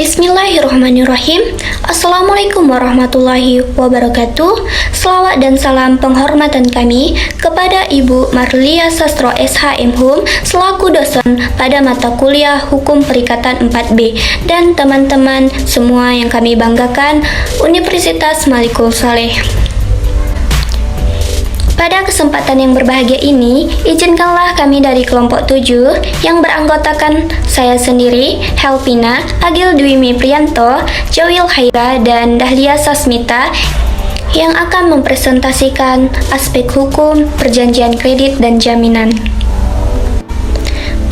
Bismillahirrahmanirrahim. Assalamualaikum warahmatullahi wabarakatuh. Selawat dan salam penghormatan kami kepada Ibu Marlia Sastro SHM Hum selaku dosen pada mata kuliah Hukum Perikatan 4B dan teman-teman semua yang kami banggakan Universitas Malikul Saleh. Pada kesempatan yang berbahagia ini, izinkanlah kami dari kelompok 7 yang beranggotakan saya sendiri, Helpina, Agil Dwimi Priyanto, Jawil Khaira, dan Dahlia Sasmita yang akan mempresentasikan aspek hukum, perjanjian kredit, dan jaminan.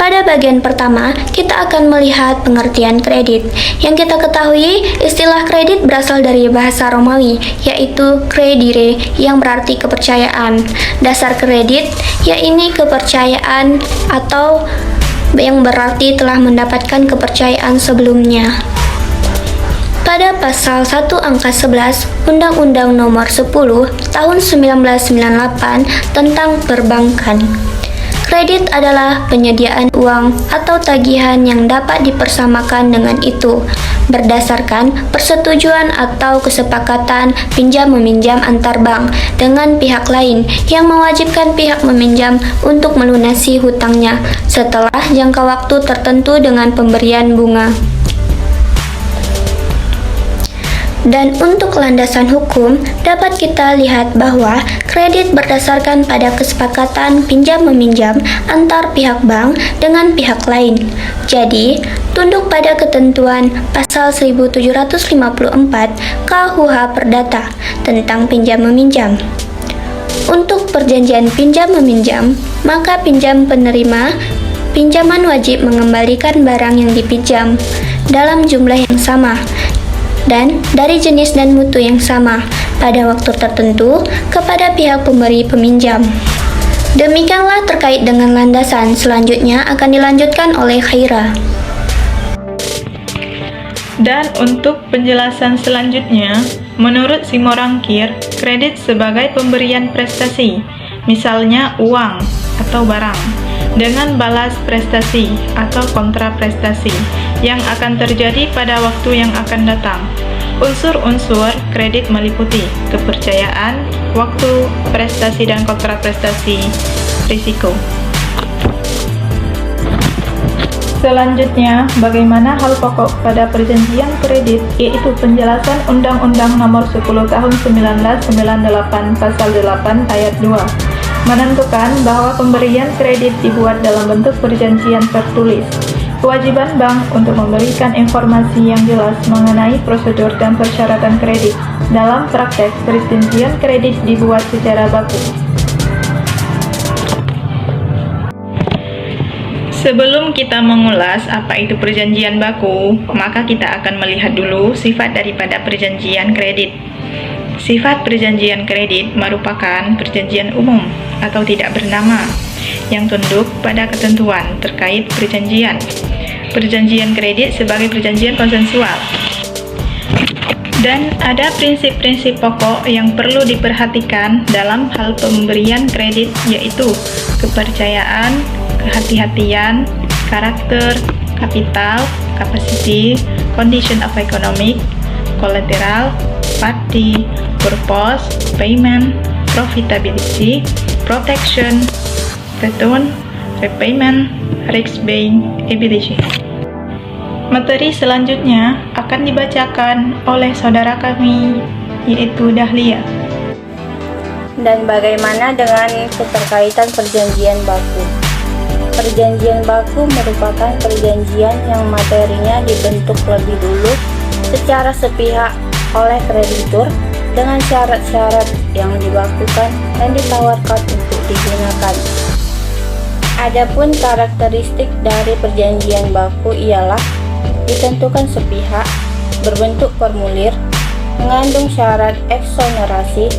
Pada bagian pertama, kita akan melihat pengertian kredit. Yang kita ketahui, istilah kredit berasal dari bahasa Romawi, yaitu credere, yang berarti kepercayaan. Dasar kredit, yaitu kepercayaan atau yang berarti telah mendapatkan kepercayaan sebelumnya. Pada pasal 1 angka 11 Undang-Undang Nomor 10 Tahun 1998 tentang perbankan, kredit adalah penyediaan uang atau tagihan yang dapat dipersamakan dengan itu berdasarkan persetujuan atau kesepakatan pinjam-meminjam antar bank dengan pihak lain yang mewajibkan pihak meminjam untuk melunasi hutangnya setelah jangka waktu tertentu dengan pemberian bunga. Dan untuk landasan hukum, dapat kita lihat bahwa kredit berdasarkan pada kesepakatan pinjam-meminjam antar pihak bank dengan pihak lain. Jadi, tunduk pada ketentuan pasal 1754 KUH Perdata tentang pinjam-meminjam. Untuk perjanjian pinjam-meminjam, maka pinjam penerima pinjaman wajib mengembalikan barang yang dipinjam dalam jumlah yang sama dan dari jenis dan mutu yang sama pada waktu tertentu kepada pihak pemberi peminjam. Demikianlah terkait dengan landasan. Selanjutnya akan dilanjutkan oleh Khaira. Dan untuk penjelasan selanjutnya, menurut Simorangkir, kredit sebagai pemberian prestasi, misalnya uang atau barang, dengan balas prestasi atau kontraprestasi yang akan terjadi pada waktu yang akan datang. Unsur-unsur kredit meliputi kepercayaan, waktu, prestasi dan kontraprestasi, risiko. Selanjutnya, bagaimana hal pokok pada perjanjian kredit, yaitu penjelasan Undang-Undang Nomor 10 Tahun 1998 Pasal 8 Ayat 2 menentukan bahwa pemberian kredit dibuat dalam bentuk perjanjian tertulis. Kewajiban bank untuk memberikan informasi yang jelas mengenai prosedur dan persyaratan kredit. Dalam praktek, perjanjian kredit dibuat secara baku. Sebelum kita mengulas apa itu perjanjian baku, maka kita akan melihat dulu sifat daripada perjanjian kredit. Sifat perjanjian kredit merupakan perjanjian umum atau tidak bernama yang tunduk pada ketentuan terkait perjanjian. Perjanjian kredit sebagai perjanjian konsensual. Dan ada prinsip-prinsip pokok yang perlu diperhatikan dalam hal pemberian kredit, yaitu kepercayaan, kehati-hatian, karakter, kapital, capacity, condition of economic, collateral, party, purpose, payment, profitability, protection, return, repayment, risk-bearing ability. Materi selanjutnya akan dibacakan oleh saudara kami, yaitu Dahlia. Dan bagaimana dengan keterkaitan perjanjian baku? Perjanjian baku merupakan perjanjian yang materinya dibentuk lebih dulu secara sepihak oleh kreditur dengan syarat-syarat yang dibakukan dan ditawarkan untuk digunakan. Adapun karakteristik dari perjanjian baku ialah ditentukan sepihak, berbentuk formulir, mengandung syarat eksonerasi,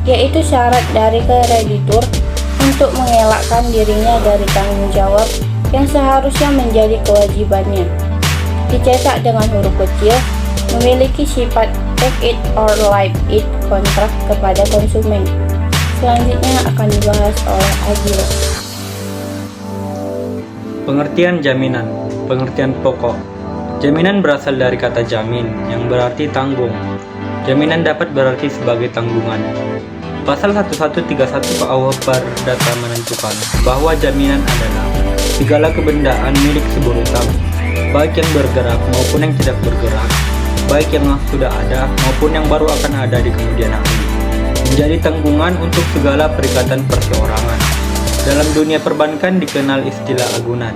yaitu syarat dari kreditur untuk mengelakkan dirinya dari tanggung jawab yang seharusnya menjadi kewajibannya. Dicetak dengan huruf kecil, memiliki sifat take it or leave it kontrak kepada konsumen. Selanjutnya akan dibahas oleh Agil. Pengertian jaminan, pengertian pokok. Jaminan berasal dari kata jamin, yang berarti tanggung. Jaminan dapat berarti sebagai tanggungan. Pasal 1131 KUH Perdata menentukan bahwa jaminan adalah segala kebendaan milik seberutang, baik yang bergerak maupun yang tidak bergerak, baik yang sudah ada maupun yang baru akan ada di kemudian hari, menjadi tanggungan untuk segala perikatan perseorangan. Dalam dunia perbankan dikenal istilah agunan.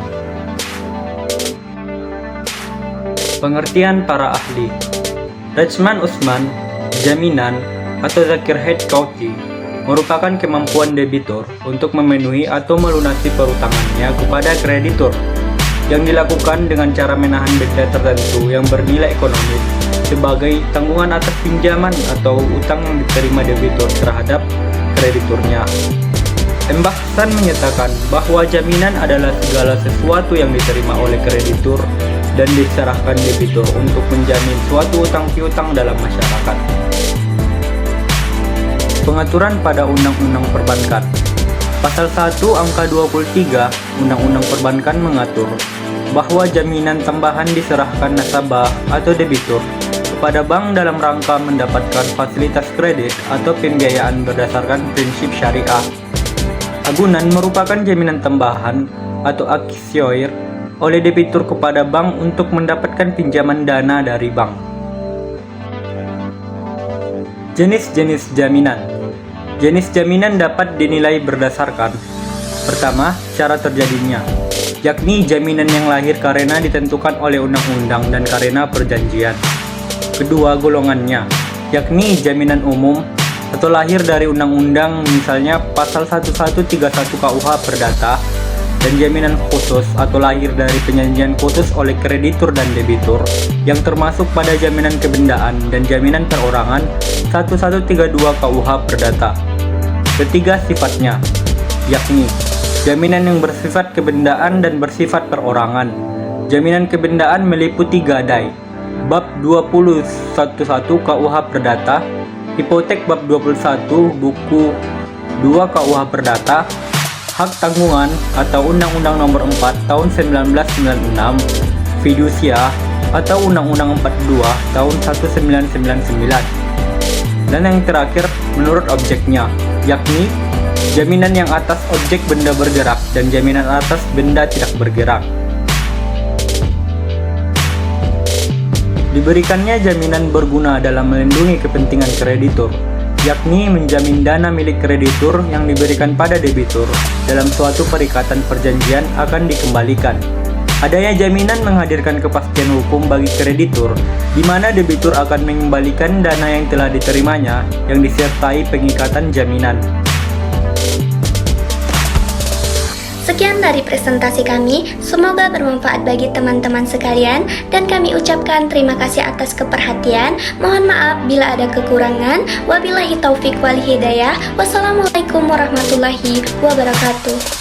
Pengertian para ahli. Rachman Usman, jaminan atau Zakirhead Kauki merupakan kemampuan debitur untuk memenuhi atau melunasi perutangannya kepada kreditur yang dilakukan dengan cara menahan benda tertentu yang bernilai ekonomis sebagai tanggungan atas pinjaman atau utang yang diterima debitur terhadap krediturnya. Embahsan menyatakan bahwa jaminan adalah segala sesuatu yang diterima oleh kreditur dan diserahkan debitur untuk menjamin suatu utang piutang dalam masyarakat. Pengaturan pada Undang-Undang Perbankan. Pasal 1 angka 23 Undang-Undang Perbankan mengatur bahwa jaminan tambahan diserahkan nasabah atau debitur kepada bank dalam rangka mendapatkan fasilitas kredit atau pembiayaan berdasarkan prinsip syariah. Agunan merupakan jaminan tambahan atau aksesor oleh debitur kepada bank untuk mendapatkan pinjaman dana dari bank. Jenis-jenis jaminan. Jenis jaminan dapat dinilai berdasarkan: pertama, cara terjadinya, yakni jaminan yang lahir karena ditentukan oleh undang-undang dan karena perjanjian. Kedua, golongannya, yakni jaminan umum atau lahir dari undang-undang, misalnya pasal 1131 KUH Perdata, dan jaminan khusus atau lahir dari perjanjian khusus oleh kreditur dan debitur yang termasuk pada jaminan kebendaan dan jaminan perorangan 1132 KUH Perdata. Ketiga, sifatnya, yakni jaminan yang bersifat kebendaan dan bersifat perorangan. Jaminan kebendaan meliputi gadai bab 2011 KUH Perdata, hipotek bab 21 buku 2 KUH Perdata, hak tanggungan atau Undang-Undang Nomor 4 Tahun 1996, fidusia atau Undang-Undang 42 Tahun 1999. Dan yang terakhir, menurut objeknya, yakni jaminan yang atas objek benda bergerak dan jaminan atas benda tidak bergerak. Diberikannya jaminan berguna dalam melindungi kepentingan kreditur, yakni menjamin dana milik kreditur yang diberikan pada debitur dalam suatu perikatan perjanjian akan dikembalikan. Adanya jaminan menghadirkan kepastian hukum bagi kreditur, di mana debitur akan mengembalikan dana yang telah diterimanya yang disertai pengikatan jaminan. Sekian dari presentasi kami, semoga bermanfaat bagi teman-teman sekalian dan kami ucapkan terima kasih atas keperhatian. Mohon maaf bila ada kekurangan. Wabillahi taufik wal hidayah. Wassalamualaikum warahmatullahi wabarakatuh.